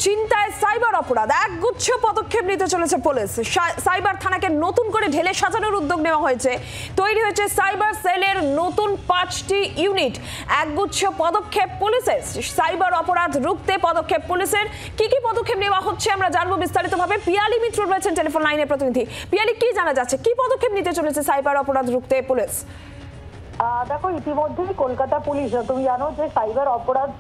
চিন্তায় সাইবার অপরাধ, একগুচ্ছ পদক্ষেপ নিতে চলেছে পুলিশ। সাইবার থানাকে নতুন করে ঢেলে সাজানোর উদ্যোগ নেওয়া হয়েছে। তৈরি হয়েছে সাইবার সেলের নতুন 5টি ইউনিট। একগুচ্ছ পদক্ষেপ পুলিশের। সাইবার অপরাধ রুখতে পদক্ষেপ পুলিশের। কি কি পদক্ষেপ নেওয়া হচ্ছে আমরা জানবো বিস্তারিতভাবে। পিয়ালি মিত্র রয়েছেন টেলিফোন লাইনের প্রতিনিধি। পিয়ালি, কি জানা যাচ্ছে, কি পদক্ষেপ নিতে চলেছে সাইবার অপরাধ রুখতে পুলিশ? দেখো, ইতিমধ্যেই কলকাতা পুলিশ, তুমি জানো যে সাইবার অপরাধ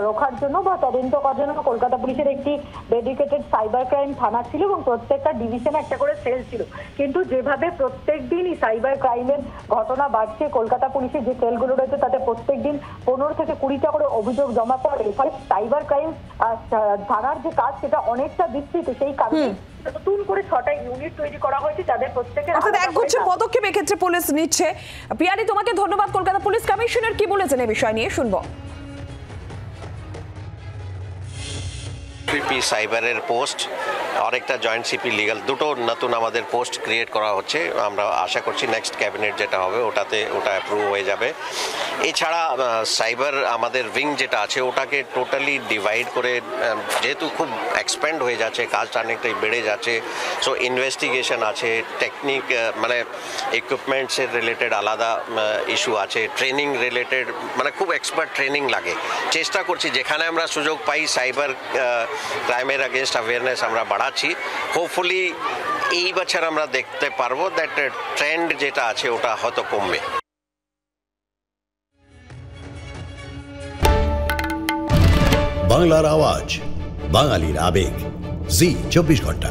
রোখার জন্য বা তদন্ত করার জন্য কলকাতা পুলিশের একটি ডেডিকেটেড সাইবার ক্রাইম থানা ছিল এবং প্রত্যেকটা ডিভিশনে একটা করে সেল ছিল। কিন্তু যেভাবে প্রত্যেক দিনই সাইবার ক্রাইমের ঘটনা বাড়ছে, কলকাতা পুলিশের যে সেলগুলো রয়েছে তাতে প্রত্যেক দিন 15 থেকে 20টা করে অভিযোগ জমা পড়ে। ফলে সাইবার ক্রাইম থানার যে কাজ সেটা অনেকটা বিস্তৃত। সেই কারণে নতুন করে 6টা ইউনিট তৈরি করা হয়েছে, যাদের প্রত্যেকের একগুচ্ছ পদক্ষেপ এক্ষেত্রে পুলিশ নিচ্ছে। পিয়ালি, তোমাকে ধন্যবাদ। কলকাতা পুলিশ কমিশনার কি বলেছেন এই বিষয় নিয়ে শুনবো। সিপি সাইবারের পোস্ট আর একটা জয়েন্ট সিপি লিগাল, দুটো নতুন আমাদের পোস্ট ক্রিয়েট করা হচ্ছে। আমরা আশা করছি নেক্সট ক্যাবিনেট যেটা হবে ওটা অ্যাপ্রুভ হয়ে যাবে। এছাড়া সাইবার আমাদের উইং যেটা আছে ওটাকে টোটালি ডিভাইড করে, যেহেতু খুব এক্সপ্যান্ড হয়ে যাচ্ছে, কাজটা অনেকটাই বেড়ে যাচ্ছে। সো ইনভেস্টিগেশন আছে, টেকনিক মানে ইকুইপমেন্টসের রিলেটেড আলাদা ইস্যু আছে, ট্রেনিং রিলেটেড মানে খুব এক্সপার্ট ট্রেনিং লাগে। চেষ্টা করছি যেখানে আমরা সুযোগ পাই সাইবার ক্রাইমের अगेंस्ट অ্যাওয়ারনেস আমরা বাড়াচ্ছি। হোপফুলি এই বছর আমরা দেখতে পারবো দ্যাট ট্রেন্ড যেটা আছে ওটা হয়তো কমবে। বাংলার আওয়াজ, বাঙালির আবেগ, জি 24 ঘন্টা।